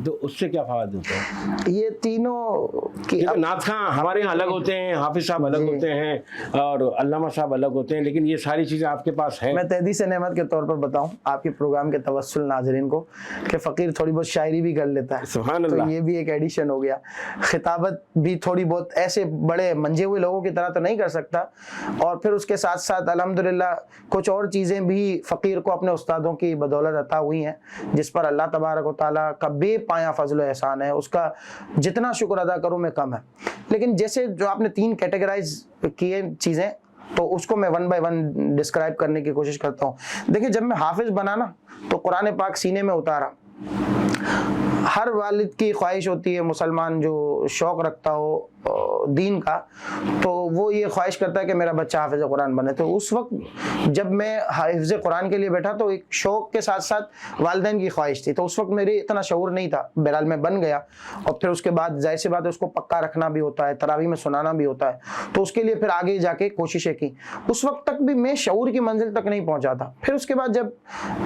تو اس سے کیا فوائد ہوتے ہیں؟ یہ تینوں کی نعت خواں ہمارے یہاں الگ ہوتے ہیں، حافظ صاحب الگ ہوتے ہیں اور علامہ صاحب الگ ہوتے ہیں، لیکن یہ ساری چیزیں آپ کے پاس ہیں. میں تحدیث نعمت کے طور پر بتاؤں آپ کے پروگرام کے توسل ناظرین کو کہ فقیر تھوڑی بہت شاعری بھی کر لیتا ہے، سبحان تو اللہ. یہ بھی ایک ایڈیشن ہو گیا. خطابت بھی تھوڑی بہت ایسے بڑے منجے ہوئے لوگوں کی طرح تو نہیں کر سکتا، اور پھر اس کے ساتھ ساتھ الحمدللہ کچھ اور چیزیں بھی فقیر کو اپنے استادوں کی بدولت عطا ہوئی ہیں، جس پر اللہ تبارک و تعالیٰ کا بے پایہ فضل و احسان ہے. اس کا جتنا شکر ادا کروں میں کم ہے. لیکن جیسے جو آپ نے 3 کیٹیگرائز کیے چیزیں، تو اس کو میں 1 بائی 1 ڈسکرائب کرنے کی کوشش کرتا ہوں. دیکھیں جب میں حافظ بنا نا تو قرآن پاک سینے میں اتارا. ہر والد کی خواہش ہوتی ہے، مسلمان جو شوق رکھتا ہو دین کا، تو وہ یہ خواہش کرتا ہے کہ میرا بچہ حافظ قرآن بنے. تو اس وقت جب میں حفظ قرآن کے لیے بیٹھا تو ایک شوق کے ساتھ ساتھ والدین کی خواہش تھی. تو اس وقت میرے اتنا شعور نہیں تھا، بہرحال میں بن گیا. اور پھر اس کے بعد ظاہر سی بات ہے اس کو پکا رکھنا بھی ہوتا ہے، تراویح میں سنانا بھی ہوتا ہے. تو اس کے لیے پھر آگے جا کے کوششیں کی. اس وقت تک بھی میں شعور کی منزل تک نہیں پہنچا تھا. پھر اس کے بعد جب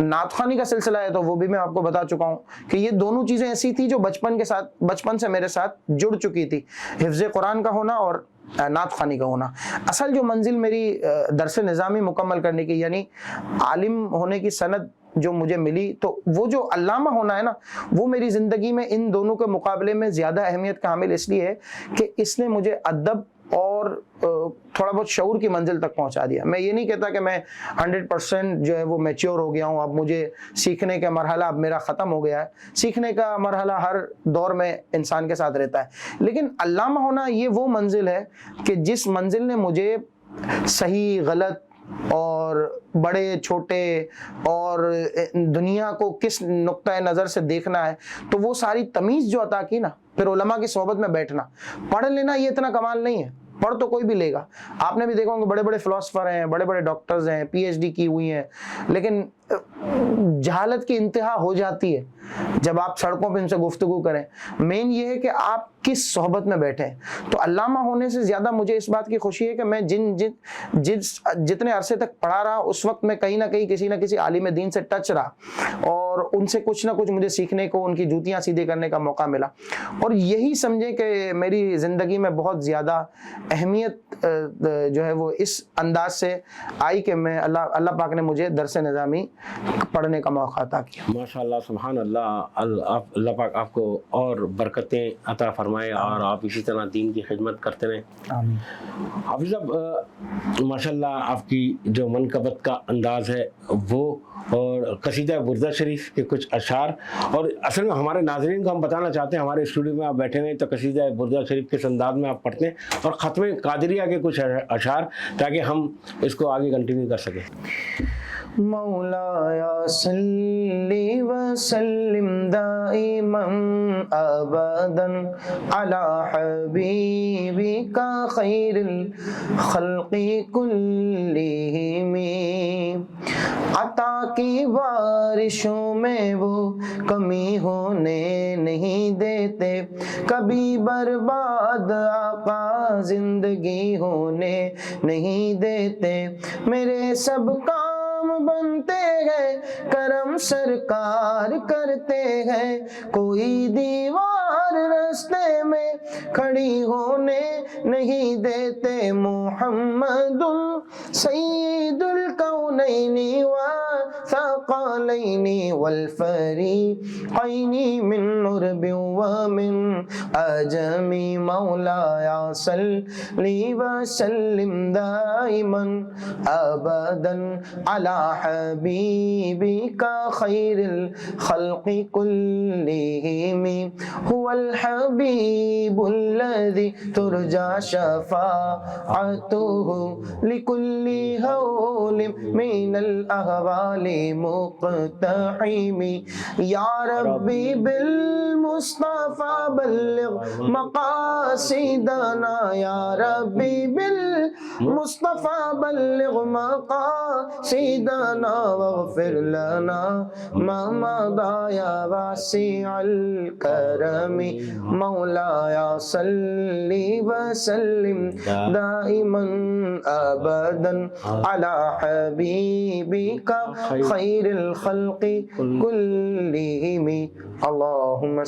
نعت خوانی کا سلسلہ ہے تو وہ بھی میں آپ کو بتا چکا ہوں کہ یہ دونوں چیزیں ایسی تھی جو بچپن سے میرے ساتھ جڑ چکی تھی، حفظ قرآن کا ہونا اور نعت خوانی کا ہونا. اصل جو منزل میری درس نظامی مکمل کرنے کی، یعنی عالم ہونے کی سند جو مجھے ملی، تو وہ جو علامہ ہونا ہے نا، وہ میری زندگی میں ان دونوں کے مقابلے میں زیادہ اہمیت کا حامل اس لیے ہے کہ اس نے مجھے ادب اور تھوڑا بہت شعور کی منزل تک پہنچا دیا. میں یہ نہیں کہتا کہ میں 100% جو ہے وہ میچور ہو گیا ہوں، اب مجھے سیکھنے کا مرحلہ اب میرا ختم ہو گیا ہے. سیکھنے کا مرحلہ ہر دور میں انسان کے ساتھ رہتا ہے، لیکن علامہ ہونا یہ وہ منزل ہے کہ جس منزل نے مجھے صحیح غلط اور بڑے چھوٹے اور دنیا کو کس نقطۂ نظر سے دیکھنا ہے، تو وہ ساری تمیز جو عطا کی نا. پھر علماء کی صحبت میں بیٹھنا، پڑھ لینا یہ اتنا کمال نہیں ہے، پڑھ تو کوئی بھی لے گا. آپ نے بھی دیکھا ہوگا بڑے بڑے فلاسفر ہیں، بڑے بڑے ڈاکٹرز ہیں، PhD کی ہوئی ہیں، لیکن جہالت کی انتہا ہو جاتی ہے جب آپ سڑکوں پہ ان سے گفتگو کریں. مین یہ ہے کہ آپ کس صحبت میں بیٹھیں. تو علامہ ہونے سے زیادہ مجھے اس بات کی خوشی ہے کہ میں جتنے عرصے تک پڑھا رہا اس وقت میں کہیں نہ کہیں کسی نہ کسی عالم دین سے ٹچ رہا، اور ان سے کچھ نہ کچھ مجھے سیکھنے کو، ان کی جوتیاں سیدھے کرنے کا موقع ملا. اور یہی سمجھیں کہ میری زندگی میں بہت زیادہ اہمیت جو ہے وہ اس انداز سے آئی کہ میں اللہ پاک نے مجھے درس نظامی پڑھنے کا موقع عطا کیا. ماشاءاللہ سبحان اللہ. اللہ پاک آپ کو اور برکتیں عطا فرمائے اور آپ اسی طرح دین کی خدمت کرتے رہیں. آمین. حافظ صاحب ماشاءاللہ آپ کی جو منقبت کا انداز ہے وہ، اور قصیدہ بردہ شریف کے کچھ اشعار، اور اصل میں ہمارے ناظرین کو ہم بتانا چاہتے ہیں ہمارے اسٹوڈیو میں آپ بیٹھے ہوئے تو قصیدہ بردہ شریف کے انداز میں آپ پڑھتے ہیں اور ختم قادریہ کے کچھ اشعار، تاکہ ہم اس کو آگے کنٹینیو کر سکیں. مولایا صلی وسلم دائما ابدا علی حبیبک خیر الخلق کلہم. عطا کی بارشوں میں وہ کمی ہونے نہیں دیتے، کبھی برباد آقا زندگی ہونے نہیں دیتے. میرے سب کام بنتے ہیں، کرم سرکار کرتے ہیں، کوئی دیوار راستے میں کھڑی ہونے نہیں دیتے. محمد سید الکونین والثقلین والفریقین من عرب ومن عجم. مولایا صلی وسلم دائما ابدا علی حبیبک خیر الخلق کلہم. هو الحبیب الذی ترجى شفاعته لكل هول من الأهوال مقتحم. یا ربی بالمصطفى بلغ مقاصدنا، یا ربی بالمصطفى بلغ مقاصدنا واغفر لنا ما مضى یا واسع الکرم. مولایا صلی وسلم دائما ابدا علی حبیبک خیر الخلق کلہم. اللہم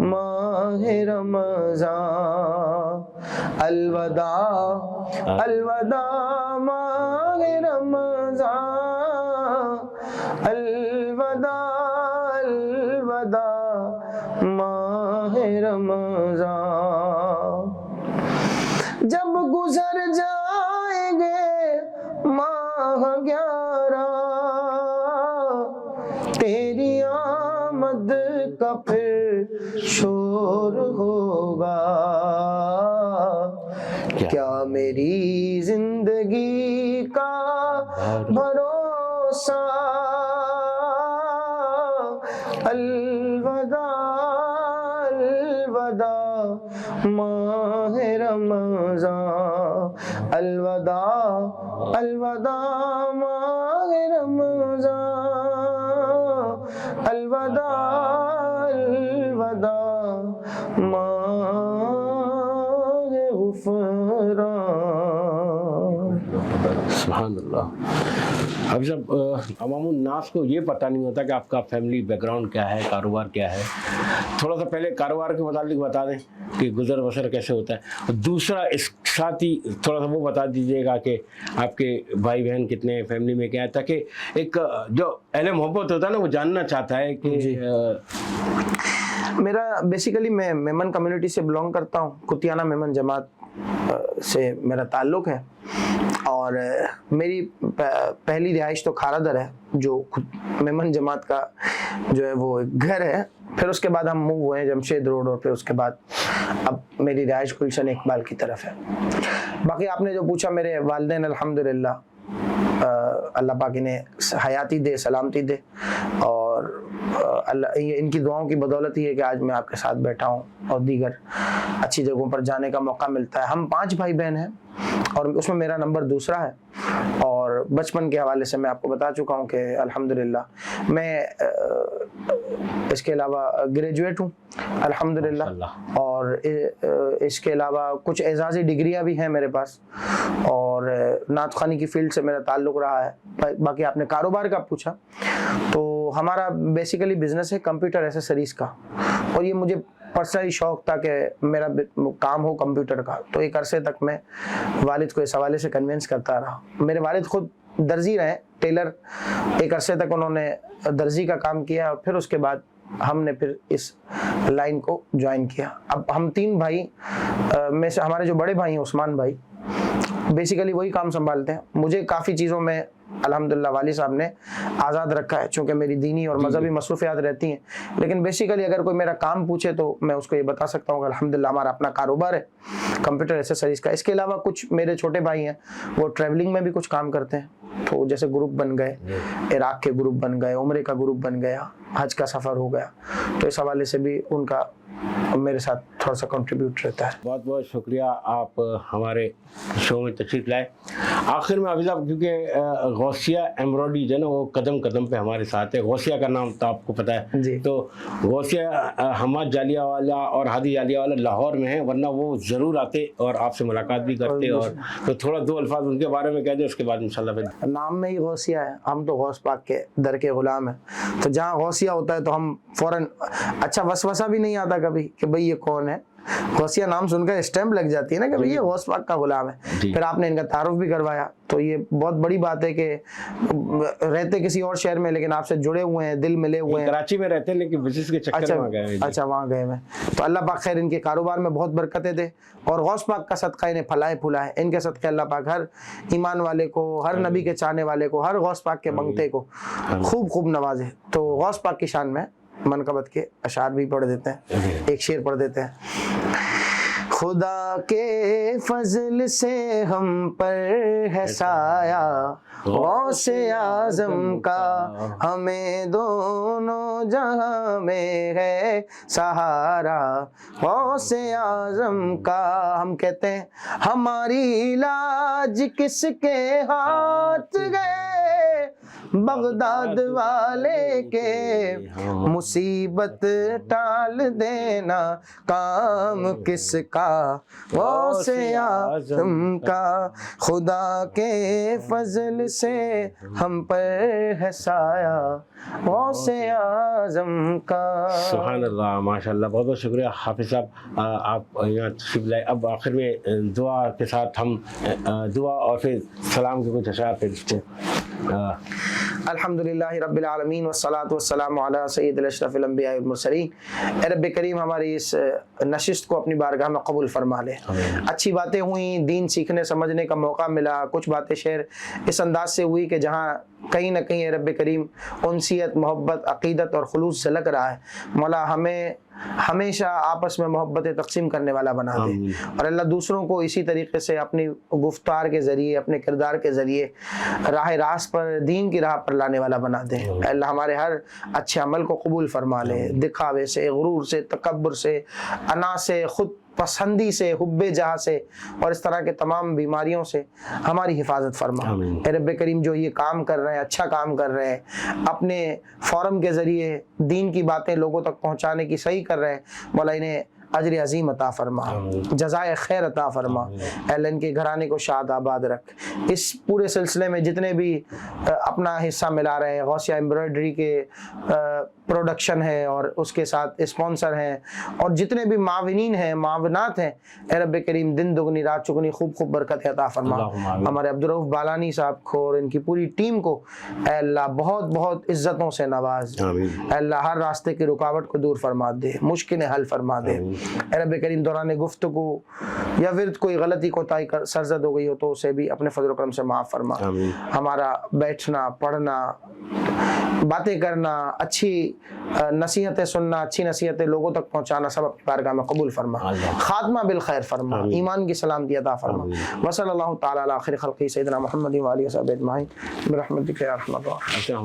ماہ رمضان، الوداع الوداع ماہ رمضان، الوداع الوداع ماہ رمضان، جب گزر جائیں گے ماہ 11 تیری آمد کا پھر شور ہوگا، کیا میری زندگی کا بھروسہ، الوداع الوداع ماہ رمضان، الوداع الوداع ماہ رمضان، الوداع الوداع ماہ غفران۔ سبحان اللہ۔ ابھی صاحب عوام الناس کو یہ پتہ نہیں ہوتا کہ آپ کا فیملی بیک گراؤنڈ کیا ہے، کاروبار کیا ہے، تھوڑا سا پہلے کاروبار کے متعلق بتا دیں کہ گزر بسر کیسے ہوتا ہے، اور دوسرا اس ساتھ ہی تھوڑا سا وہ بتا دیجیے گا کہ آپ کے بھائی بہن کتنے ہیں، فیملی میں کیا ہے، تاکہ ایک جو اہل محبت ہوتا ہے نا وہ جاننا چاہتا ہے کہ میرا بیسیکلی میں میمن کمیونٹی سے بلانگ کرتا ہوں، کتیانہ میمن جماعت سے میرا تعلق ہے، اور میری پہلی رہائش تو کھارادر ہے جو میمن جماعت کا جو ہے وہ گھر ہے، پھر اس کے بعد ہم موو ہوئے ہیں جمشید روڈ، اور پھر اس کے بعد اب میری رہائش گلشن اقبال کی طرف ہے۔ باقی آپ نے جو پوچھا، میرے والدین الحمدللہ اللہ پاک انہیں حیاتی دے، سلامتی دے، اور اللہ ان کی دعاؤں کی بدولت ہی ہے کہ آج میں آپ کے ساتھ بیٹھا ہوں اور دیگر اچھی جگہوں پر جانے کا موقع ملتا ہے۔ ہم 5 بھائی بہن ہیں، اور اس میں میرا نمبر دوسرا ہے، اور بچپن کے حوالے سے میں آپ کو بتا چکا ہوں کہ الحمدللہ میں اس کے علاوہ گریجویٹ ہوں الحمدللہ، اور اس کے علاوہ کچھ اعزازی ڈگریاں بھی ہیں میرے پاس، اور نعت خوانی کی فیلڈ سے میرا تعلق رہا ہے۔ باقی آپ نے کاروبار کا پوچھا، تو ہمارا بیسیکلی بزنس ہے کمپیوٹر ایسیسریز کا، اور یہ مجھے پرسنلی شوق تھا کہ میرا کام ہو کمپیوٹر کا، تو ایک عرصے تک میں والد کو اس حوالے سے کنونس کرتا رہا۔ میرے والد خود درزی رہے، ٹیلر، ایک عرصے تک انہوں نے درزی کا کام کیا، اور پھر اس کے بعد ہم نے پھر اس لائن کو جوائن کیا۔ اب ہم 3 بھائی میں سے ہمارے جو بڑے بھائی ہیں عثمان بھائی، بیسیکلی وہی کام سنبھالتے ہیں۔ مجھے کافی چیزوں میں الحمدللہ والد صاحب نے آزاد رکھا ہے، چونکہ میری دینی اور مذہبی مصروفیات رہتی ہیں، لیکن بیسیکلی اگر کوئی میرا کام پوچھے تو میں اس کو یہ بتا سکتا ہوں کہ الحمدللہ ہمارا اپنا کاروبار ہے کمپیوٹر ایسیسریز کا۔ اس کے علاوہ کچھ میرے چھوٹے بھائی ہیں، وہ ٹریولنگ میں بھی کچھ کام کرتے ہیں، تو جیسے گروپ بن گئے، عراق کے گروپ بن گئے، عمرے کا گروپ بن گیا، حج کا سفر ہو گیا، تو اس حوالے سے بھی ان کا میرے ساتھ تھوڑا سا کنٹریبیوٹ رہتا ہے۔ بہت بہت شکریہ، آپ ہمارے شو میں تشریف لائے۔ آخر میں حافظ صاحب، کیونکہ غوثیہ ایمبرائڈری جو ہے نا وہ قدم قدم پہ ہمارے ساتھ ہے، غوثیہ کا نام تو آپ کو پتہ ہے جی، تو غوثیہ حماد جالیہ والا اور ہادی جالیہ والا لاہور میں ہیں، ورنہ وہ ضرور آتے اور آپ سے ملاقات بھی کرتے، اور تو تھوڑا 2 الفاظ ان کے بارے میں کہہ دیں، اس کے بعد انشاءاللہ پھر نام میں ہی غوثیہ ہے، ہم تو غوث پاک کے در کے غلام ہیں، تو جہاں غوثیہ ہوتا ہے تو ہم فوراً اچھا وسوسہ بھی نہیں آتا کبھی کہ بھئی یہ کون ہے، غوثیہ نام سن کر اسٹیمپ لگ جاتی ہے نا کہ بھئی یہ غوث پاک کا غلام ہے۔ پھر آپ نے ان کا تعارف بھی کروایا، تو یہ بہت بڑی بات ہے کہ رہتے کسی اور شہر میں لیکن آپ سے جڑے ہوئے ہیں، دل ملے ہوئے ہیں۔ کراچی میں رہتے ہیں لیکن بزنس کے چکر میں گئے ہیں۔ اچھا وہاں گئے ہیں، تو اللہ پاک خیر ان کے کاروبار میں بہت برکتیں دے، اور غوث پاک کا صدقہ انہیں پھلائے پھلائے، ان کے صدقے اللہ پاک ہر ایمان والے کو، ہر نبی کے چاہنے والے کو، ہر غوث پاک کے منگتے کو خوب خوب نوازے۔ تو غوث پاک کی شان میں منقبت کے اشعار بھی پڑھ دیتے ہیں، ایک شعر پڑھ دیتے ہیں۔ خدا کے فضل سے ہم پر ہے سایہ، غوث اعظم کا ہمیں دونوں جہاں میں ہے سہارا، غوث اعظم کا۔ ہم کہتے ہیں ہماری علاج کس کے ہاتھ گئے، بغداد والے کے مصیبت ٹال دینا کام کس کا غوث اعظم کا خدا کے فضل سے ہم پر ہے سایہ غوث اعظم کا. سبحان اللہ ماشاء اللہ بہت بہت شکریہ حافظ صاحب آپ یہاں تشریف لائے. اب آخر میں دعا کے ساتھ ہم دعا اور پھر سلام کے کچھ اشعار پھر اس کو. الحمدللہ رب العالمین والصلاة والسلام علی سید الاشرف الانبیاء والمرسلین. اے رب کریم ہماری اس نشست کو اپنی بارگاہ میں قبول فرما لے. اچھی باتیں ہوئیں, دین سیکھنے سمجھنے کا موقع ملا, کچھ باتیں شیئر اس انداز سے ہوئی کہ جہاں کہیں نہ کہیں اے رب کریم انسیت, محبت, عقیدت اور خلوص سے لگ رہا ہے. مولا ہمیں ہمیشہ آپس میں محبت تقسیم کرنے والا بنا دے, اور اللہ دوسروں کو اسی طریقے سے اپنی گفتار کے ذریعے, اپنے کردار کے ذریعے راہ راست پر, دین کی راہ پر لانے والا بنا دے. اللہ ہمارے ہر اچھے عمل کو قبول فرما لے. دکھاوے سے, غرور سے, تکبر سے, انا سے, خود پسندی سے, حب جہاں سے اور اس طرح کے تمام بیماریوں سے ہماری حفاظت فرما. اے رب کریم جو یہ کام کر رہے ہیں, اچھا کام کر رہے ہیں, اپنے فورم کے ذریعے دین کی باتیں لوگوں تک پہنچانے کی صحیح کر رہے ہیں, مولا انہیں اجر عظیم عطا فرما, جزائے خیر عطا فرما. اے اللہ ان کے گھرانے کو شاد آباد رکھ. اس پورے سلسلے میں جتنے بھی اپنا حصہ ملا رہے ہیں, غوثیہ ایمبرائڈری کے پروڈکشن ہے اور اس کے ساتھ اسپانسر ہیں, اور جتنے بھی معاونین ہیں, معاونات ہیں, اے رب کریم دن دگنی رات چگنی خوب خوب برکت عطا فرما. ہمارے عبدالرؤف بالانی صاحب کو اور ان کی پوری ٹیم کو اے اللہ بہت بہت عزتوں سے نواز. اے اللہ ہر راستے کی رکاوٹ کو دور فرما دے, مشکلیں حل فرما دے. اے رب کریم دوران گفتگو یا ورد کوئی غلطی کوتاہی سرزد ہو گئی ہو تو اسے بھی اپنے فضل و کرم سے معاف فرما. ہمارا بیٹھنا, پڑھنا, باتیں کرنا, اچھی نصیحتیں سننا, اچھی نصیحتیں لوگوں تک پہنچانا سب اپنی بارگاہ میں قبول فرما. خاتمہ بالخیر فرما, ایمان کی سلامتی عطا فرما. وصلی اللہ تعالی علی خیر خلقہ سیدنا محمد و آلہ وصحبہ اجمعین برحمتک یا ارحم الراحمین.